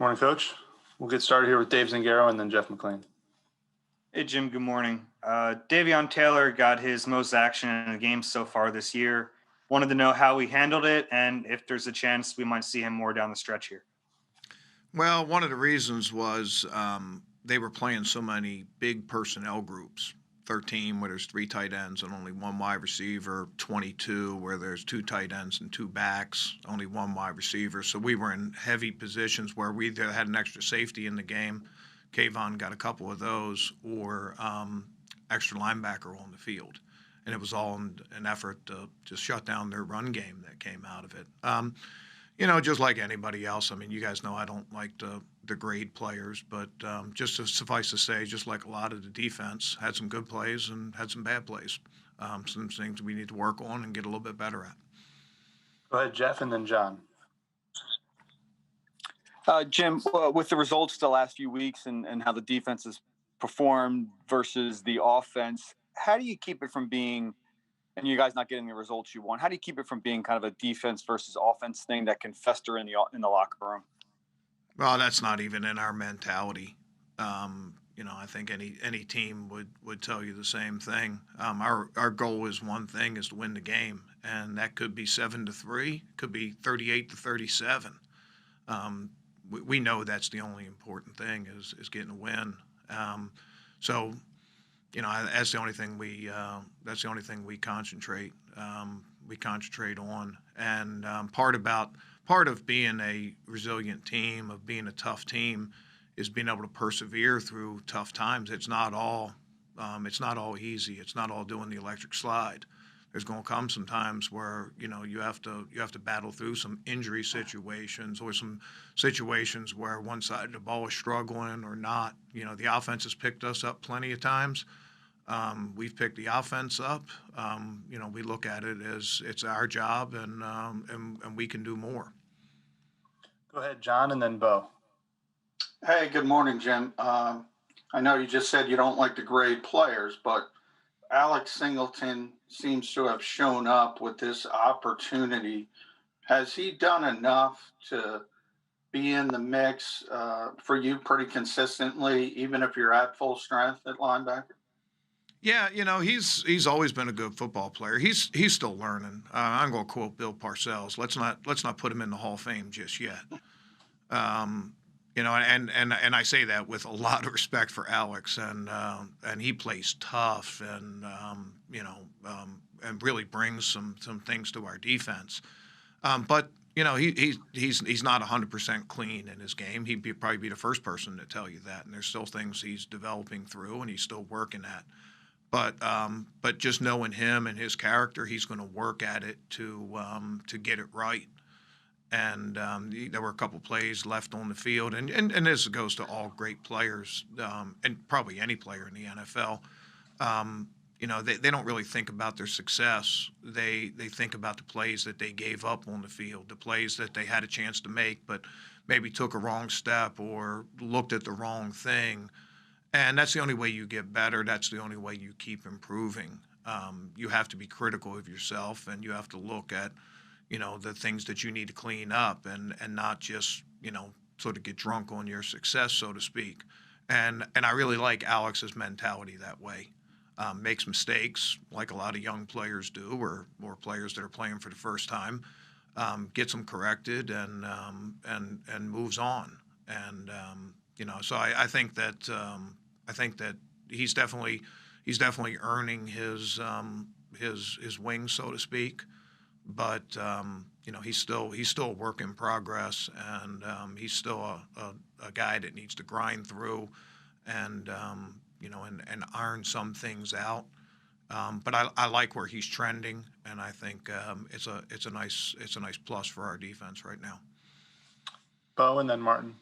Morning, Coach. We'll get started here with Dave Zingaro and then Jeff McLean. Hey, Jim, good morning. Davion Taylor got his most action in the game so far this year. Wanted to know how he handled it and if there's a chance we might see him more down the stretch here. Well, one of the reasons was they were playing so many big personnel groups. 13 where there's 3 tight ends and only 1 wide receiver, 22 where there's 2 tight ends and 2 backs, only 1 wide receiver. So we were in heavy positions where we either had an extra safety in the game, Kayvon got a couple of those, or extra linebacker on the field. And it was all in an effort to just shut down their run game that came out of it. Just like anybody else, I mean, you guys know I don't like to degrade players, but just to suffice to say, just like a lot of the defense, had some good plays and had some bad plays. Some things we need to work on and get a little bit better at. Go ahead, Jeff, and then John. Jim, with the results the last few weeks and how the defense has performed versus the offense, how do you keep it from being, and you guys not getting the results you want, how do you keep it from being kind of a defense versus offense thing that can fester in the locker room? Well, that's not even in our mentality. I think any team would tell you the same thing. Our goal is one thing, is to win the game, and that could be 7-3, could be 38-37. We know that's the only important thing is getting a win. That's the only thing we concentrate. We concentrate on, and part of being a resilient team, of being a tough team, is being able to persevere through tough times. It's not all easy. It's not all doing the electric slide. There's going to come some times where you have to battle through some injury situations or some situations where one side of the ball is struggling or not. The offense has picked us up plenty of times. We've picked the offense up. We look at it as it's our job, and we can do more. Go ahead, John, and then Bo. Hey, good morning, Jim. I know you just said you don't like to grade players, but Alex Singleton seems to have shown up with this opportunity. Has he done enough to be in the mix for you pretty consistently, even if you're at full strength at linebacker? Yeah, he's always been a good football player. He's still learning. I'm going to quote Bill Parcells. Let's not put him in the Hall of Fame just yet. And I say that with a lot of respect for Alex, and he plays tough, and and really brings some things to our defense. But he's not 100% clean in his game. He'd probably be the first person to tell you that, and there's still things he's developing through, and he's still working at. But just knowing him and his character, he's going to work at it to get it right. And there were a couple plays left on the field, and this goes to all great players, and probably any player in the NFL. They don't really think about their success. They think about the plays that they gave up on the field, the plays that they had a chance to make, but maybe took a wrong step or looked at the wrong thing. And that's the only way you get better. That's the only way you keep improving. You have to be critical of yourself, and you have to look at, the things that you need to clean up, and not just, sort of get drunk on your success, so to speak. And I really like Alex's mentality that way. Makes mistakes like a lot of young players do, or players that are playing for the first time. Gets them corrected and moves on. And so I think that he's definitely earning his wings, so to speak. But he's still a work in progress, and he's still a guy that needs to grind through and iron some things out. But I like where he's trending, and I think it's a nice plus for our defense right now. Bo, and then Martin.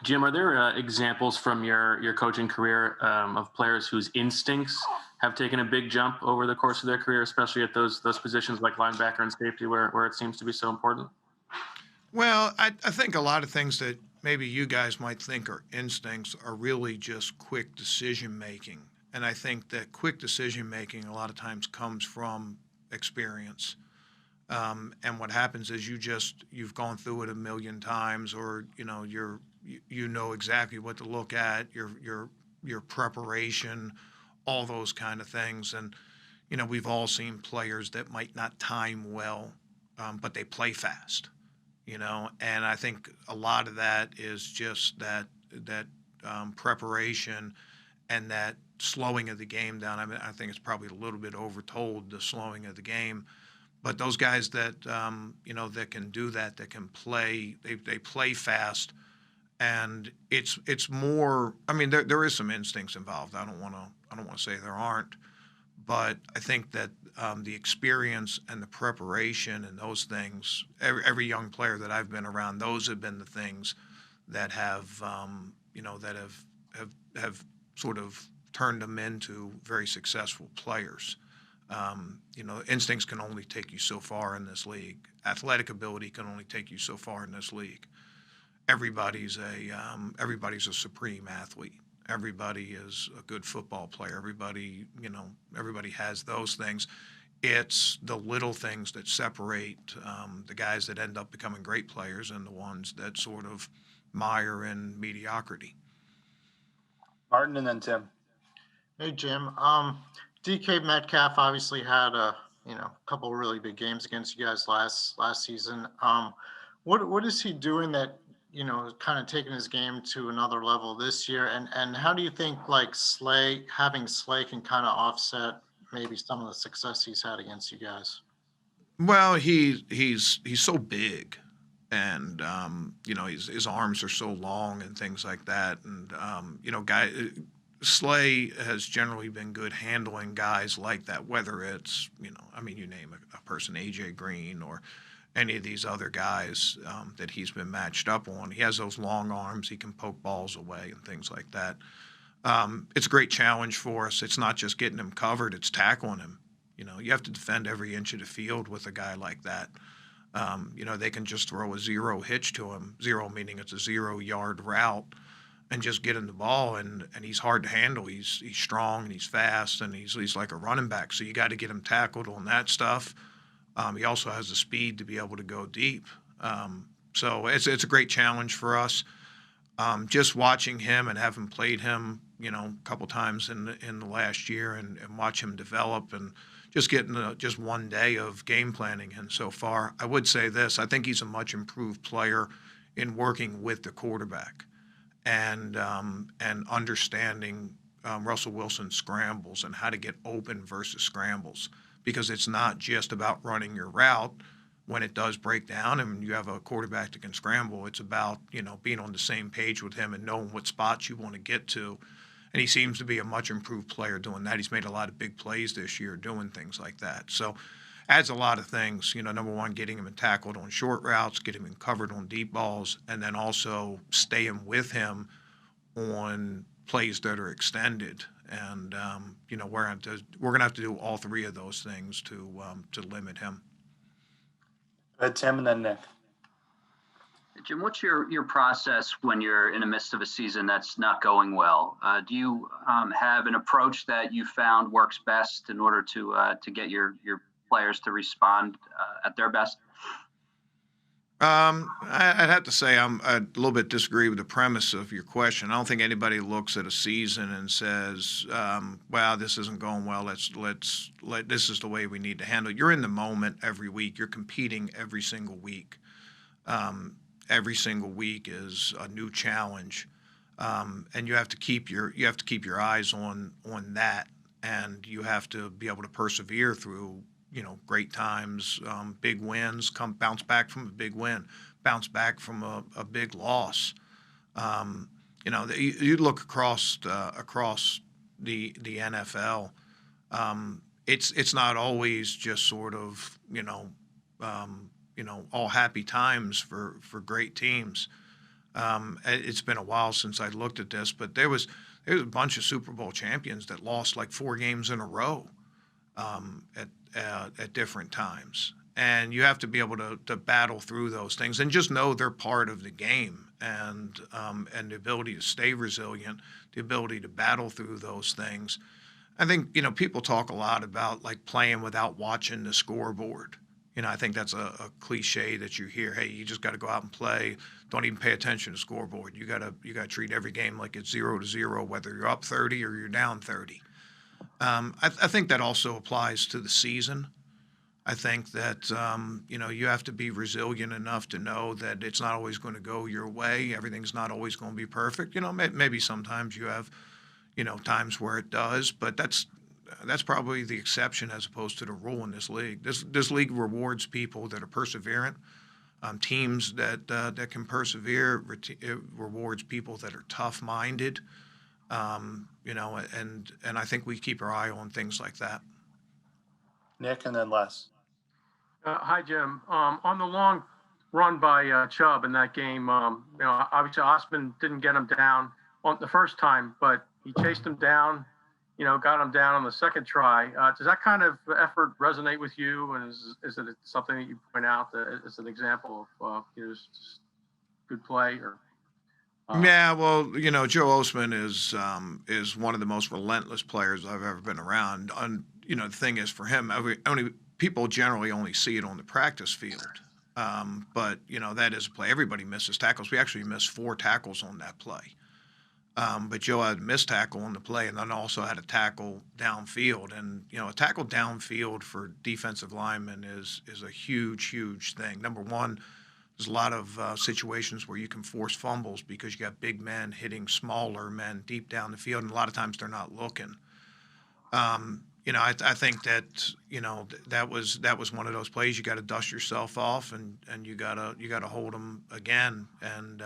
Jim, are there examples from your coaching career of players whose instincts have taken a big jump over the course of their career, especially at those positions like linebacker and safety where it seems to be so important? Well, I think a lot of things that maybe you guys might think are instincts are really just quick decision-making. And I think that quick decision-making a lot of times comes from experience. And what happens is you've gone through it a million times, or you know exactly what to look at, your preparation, all those kind of things. And we've all seen players that might not time well, but they play fast. And I think a lot of that is just that preparation and that slowing of the game down. I mean, I think it's probably a little bit overtold, the slowing of the game. But those guys that that can do that can play, they play fast, and it's more. I mean, there is some instincts involved. I don't want to say there aren't, but I think that the experience and the preparation and those things, every young player that I've been around, those have been the things that have that have sort of turned them into very successful players. Instincts can only take you so far in this league. Athletic ability can only take you so far in this league. Everybody's a supreme athlete. Everybody is a good football player. Everybody has those things. It's the little things that separate the guys that end up becoming great players and the ones that sort of mire in mediocrity. Martin and then Tim. Hey, Jim. DK Metcalf obviously had a couple of really big games against you guys last season. What is he doing that kind of taking his game to another level this year? And how do you think having Slay can kind of offset maybe some of the success he's had against you guys? Well, he's so big, and his arms are so long and things like that, and Slay has generally been good handling guys like that, whether it's, you name a person, A.J. Green or any of these other guys that he's been matched up on. He has those long arms. He can poke balls away and things like that. It's a great challenge for us. It's not just getting him covered. It's tackling him. You have to defend every inch of the field with a guy like that. They can just throw a zero hitch to him, zero meaning it's a 0-yard route, and just get him the ball, and he's hard to handle. He's strong and he's fast, and he's like a running back. So you got to get him tackled on that stuff. He also has the speed to be able to go deep. So it's a great challenge for us. Just watching him and having played him, a couple times in the last year, and watch him develop, and just getting just one day of game planning. And so far, I would say this: I think he's a much improved player in working with the quarterback. And understanding Russell Wilson's scrambles and how to get open versus scrambles, because it's not just about running your route when it does break down and you have a quarterback that can scramble. It's about being on the same page with him and knowing what spots you want to get to. And he seems to be a much improved player doing that. He's made a lot of big plays this year doing things like that. So adds a lot of things. Number one, getting him tackled on short routes, getting him covered on deep balls, and then also staying with him on plays that are extended. And we're gonna have to do all three of those things to limit him. Tim and then Nick. Jim, what's your process when you're in the midst of a season that's not going well? Do you have an approach that you found works best in order to get your players to respond at their best? I'd have to say I a little bit disagree with the premise of your question. I don't think anybody looks at a season and says, "Wow, this isn't going well. This is the way we need to handle it." You're in the moment every week. You're competing every single week. Every single week is a new challenge, and you have to keep your eyes on that, and you have to be able to persevere through great times, big wins, bounce back from a big win, bounce back from a big loss. You look across the NFL. It's not always just sort of all happy times for great teams. It's been a while since I looked at this, but there was a bunch of Super Bowl champions that lost like 4 games in a row at different times. And you have to be able to battle through those things and just know they're part of the game, and the ability to stay resilient, the ability to battle through those things. I think, people talk a lot about like playing without watching the scoreboard. I think that's a cliche that you hear. Hey, you just got to go out and play. Don't even pay attention to the scoreboard. You gotta treat every game like it's 0-0, whether you're up 30 or you're down 30. I think that also applies to the season. I think that you have to be resilient enough to know that it's not always going to go your way. Everything's not always going to be perfect. Maybe sometimes you have times where it does, but that's probably the exception as opposed to the rule in this league. This league rewards people that are perseverant. Teams that can persevere. It rewards people that are tough-minded. And I think we keep our eye on things like that. Nick, and then Les. Hi, Jim. On the long run by Chubb in that game, obviously Osman didn't get him down on the first time, but he chased him down, got him down on the second try. Does that kind of effort resonate with you? And is it something that you point out as an example of just good play? Or Yeah, well, Joe Osman is one of the most relentless players I've ever been around. And the thing is, for him, people generally only see it on the practice field. But that is a play. Everybody misses tackles. We actually missed 4 tackles on that play. But Joe had a missed tackle on the play, and then also had a tackle downfield. And a tackle downfield for defensive linemen is a huge thing. Number one, there's a lot of situations where you can force fumbles because you got big men hitting smaller men deep down the field, and a lot of times they're not looking. I think that that was one of those plays. You got to dust yourself off, and you gotta hold them again. And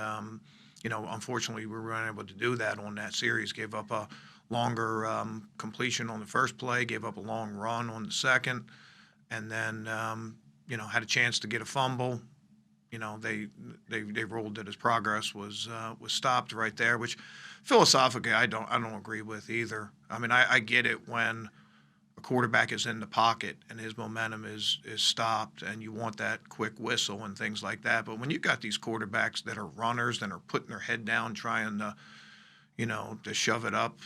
unfortunately, we weren't able to do that on that series. Gave up a longer completion on the first play, gave up a long run on the second, and then had a chance to get a fumble. They ruled that his progress was stopped right there, which philosophically I don't agree with either. I mean, I get it when a quarterback is in the pocket and his momentum is stopped, and you want that quick whistle and things like that. But when you got these quarterbacks that are runners and are putting their head down, trying to shove it up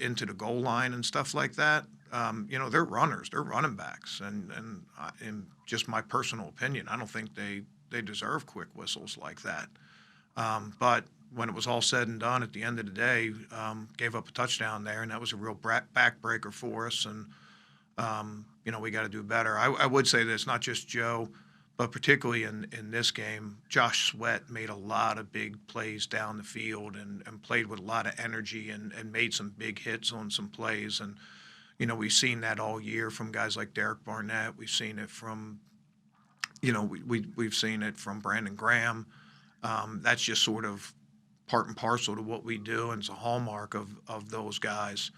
into the goal line and stuff like that, they're runners, they're running backs, and in just my personal opinion, I don't think they deserve quick whistles like that. But when it was all said and done, at the end of the day, gave up a touchdown there, and that was a real backbreaker for us. And we got to do better. I would say that it's not just Joe, but particularly in this game, Josh Sweat made a lot of big plays down the field and played with a lot of energy and made some big hits on some plays. And we've seen that all year from guys like Derek Barnett. We've seen it from we've seen it from Brandon Graham. That's just sort of part and parcel to what we do, and it's a hallmark of those guys.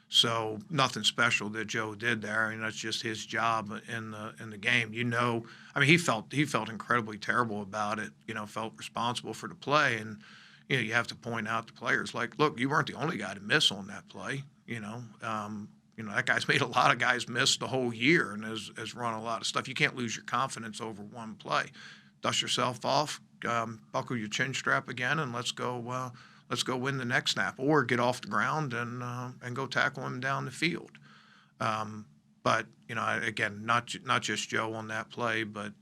So nothing special that Joe did there. I mean, that's just his job in the game. He felt incredibly terrible about it. Felt responsible for the play, and you have to point out to players like, look, you weren't the only guy to miss on that play. That guy's made a lot of guys miss the whole year and has run a lot of stuff. You can't lose your confidence over one play. Dust yourself off, buckle your chin strap again, and let's go win the next snap, or get off the ground and go tackle him down the field. But again, not just Joe on that play, but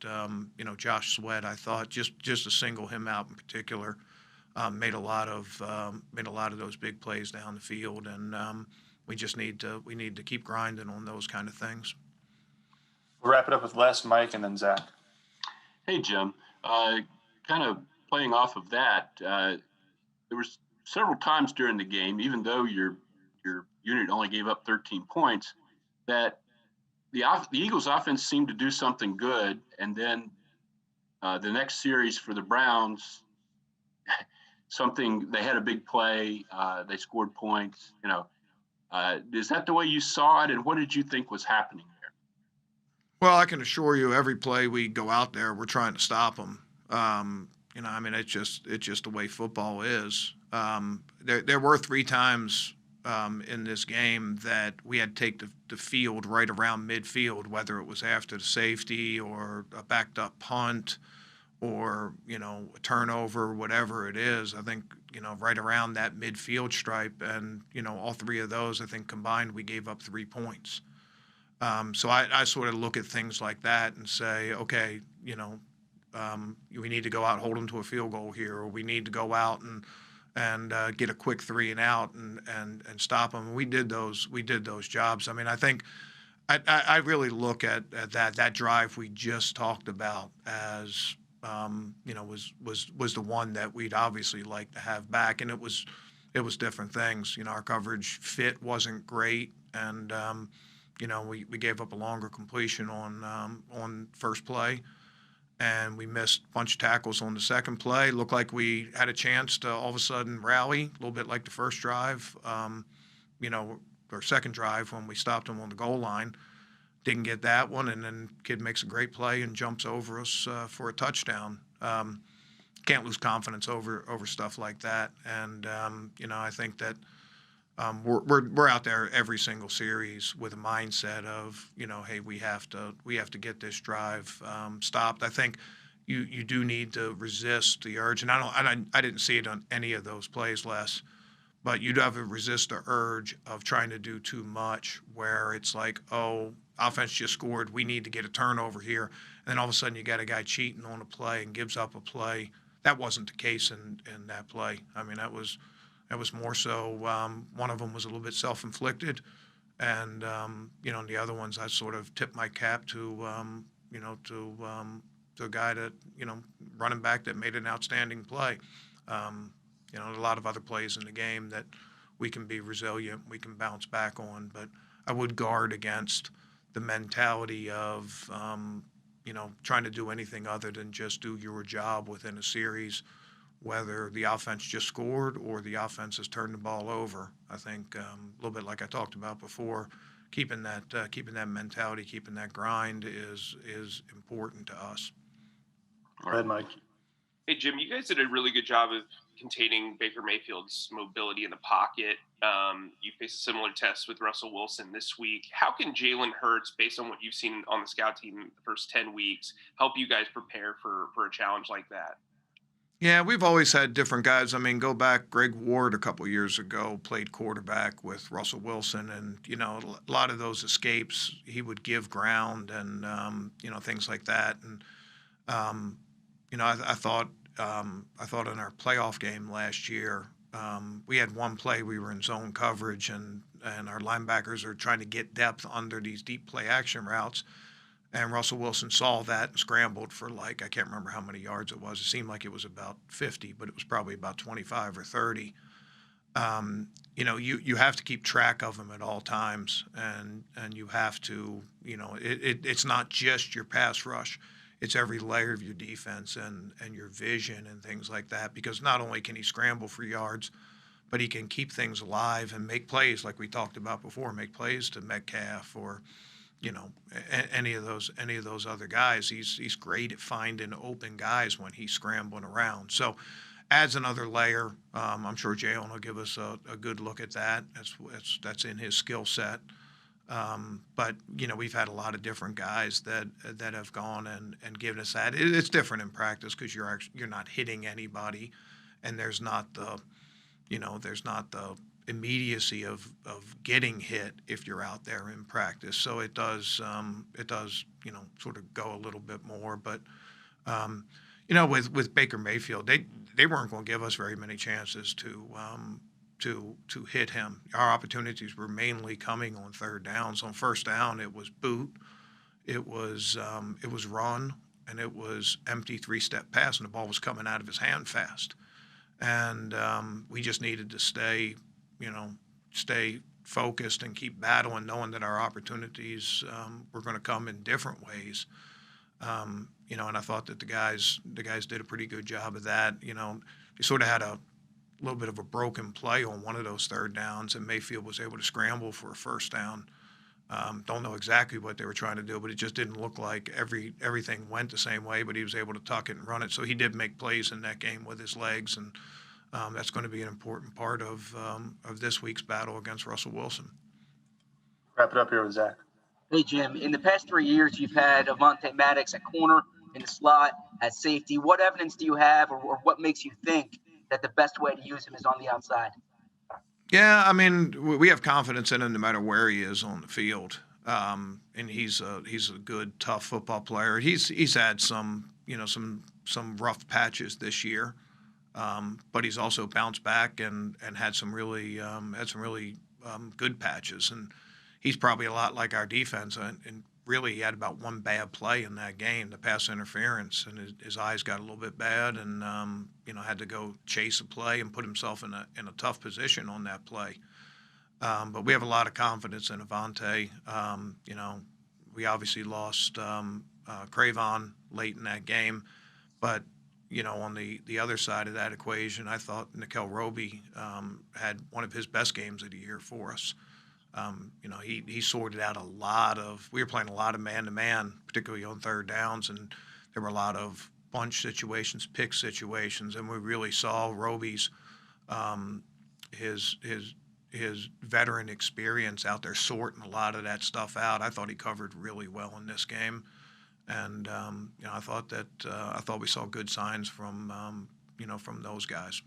Josh Sweat, I thought just to single him out in particular, made a lot of those big plays down the field, and we need to keep grinding on those kind of things. We'll wrap it up with Les, Mike, and then Zach. Hey, Jim. Kind of playing off of that, there was several times during the game, even though your unit only gave up 13 points, that the Eagles' offense seemed to do something good, and then the next series for the Browns, they had a big play, they scored points. Is that the way you saw it, and what did you think was happening there? Well, I can assure you, every play we go out there, we're trying to stop them. It's just the way football is. There were 3 times in this game that we had to take the field right around midfield, whether it was after the safety or a backed up punt or a turnover, whatever it is. I think right around that midfield stripe, and all 3 of those, I think combined, we gave up 3 points. So I sort of look at things like that and say, okay, we need to go out and hold them to a field goal here, or we need to go out and get a quick 3 and out and stop them. We did those jobs. I mean, I think I really look at that drive we just talked about as was the one that we'd obviously like to have back, and it was different things. Our coverage fit wasn't great, and we gave up a longer completion on first play, and we missed a bunch of tackles on the second play. Looked like we had a chance to all of a sudden rally, a little bit like the first drive, or second drive when we stopped them on the goal line. Didn't get that one, and then kid makes a great play and jumps over us for a touchdown. Can't lose confidence over stuff like that, and I think that we're out there every single series with a mindset of hey, we have to get this drive stopped. I think you do need to resist the urge, and I didn't see it on any of those plays, Les. But you'd have to resist the urge of trying to do too much, where it's like, oh, offense just scored, we need to get a turnover here. And then all of a sudden you got a guy cheating on a play and gives up a play. That wasn't the case in that play. I mean, that was more so one of them was a little bit self-inflicted. And, the other ones I sort of tipped my cap to a guy that, running back that made an outstanding play. A lot of other plays in the game that we can be resilient, we can bounce back on. But I would guard against the mentality of, trying to do anything other than just do your job within a series, whether the offense just scored or the offense has turned the ball over. I think a little bit like I talked about before, keeping that mentality, keeping that grind is important to us. Go ahead, Mike. Hey, Jim, you guys did a really good job of containing Baker Mayfield's mobility in the pocket. You faced a similar test with Russell Wilson this week. How can Jalen Hurts, based on what you've seen on the scout team the first 10 weeks, help you guys prepare for a challenge like that? Yeah, we've always had different guys. I mean, go back, Greg Ward a couple years ago played quarterback with Russell Wilson, and, a lot of those escapes, he would give ground and, things like that. And, I thought in our playoff game last year, we had one play, we were in zone coverage, and our linebackers are trying to get depth under these deep play action routes. And Russell Wilson saw that and scrambled for I can't remember how many yards it was. It seemed like it was about 50, but it was probably about 25 or 30. You have to keep track of them at all times, and you have to, it's not just your pass rush. It's every layer of your defense and your vision and things like that, because not only can he scramble for yards, but he can keep things alive and make plays like we talked about before, make plays to Metcalf or, any of those other guys. He's great at finding open guys when he's scrambling around. So adds another layer. I'm sure Jalen will give us a good look at that. That's in his skill set. But we've had a lot of different guys that have gone and given us that. It's different in practice because you're not hitting anybody, and there's not the immediacy of getting hit if you're out there in practice. So it does sort of go a little bit more. But with Baker Mayfield, they weren't going to give us very many chances to hit him. Our opportunities were mainly coming on third downs. On first down, it was boot, it was run, and it was empty 3-step pass, and the ball was coming out of his hand fast. And we just needed to stay focused and keep battling, knowing that our opportunities were going to come in different ways. And I thought that the guys did a pretty good job of that. They sort of had a little bit of a broken play on one of those third downs, and Mayfield was able to scramble for a first down. Don't know exactly what they were trying to do, but it just didn't look like everything went the same way, but he was able to tuck it and run it. So he did make plays in that game with his legs, and that's going to be an important part of this week's battle against Russell Wilson. Wrap it up here with Zach. Hey, Jim, in the past 3 years, you've had Avonte Maddox at corner, in the slot, at safety. What evidence do you have, or what makes you think that the best way to use him is on the outside? Yeah, I mean, we have confidence in him no matter where he is on the field. And he's a good, tough football player. He's had some rough patches this year, but he's also bounced back and had some really good patches. And he's probably a lot like our defense. And really, he had about one bad play in that game, the pass interference, and his eyes got a little bit bad, and had to go chase a play and put himself in a tough position on that play. But we have a lot of confidence in Avante. We obviously lost Cravon late in that game, but on the other side of that equation, I thought Nickel Roby had one of his best games of the year for us. He sorted out we were playing a lot of man-to-man, particularly on third downs, and there were a lot of bunch situations, pick situations, and we really saw Roby's his veteran experience out there sorting a lot of that stuff out. I thought he covered really well in this game, and I thought we saw good signs from those guys.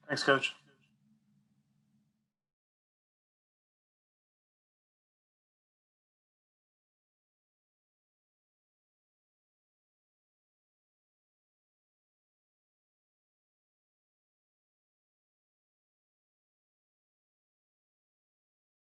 Thanks, Coach.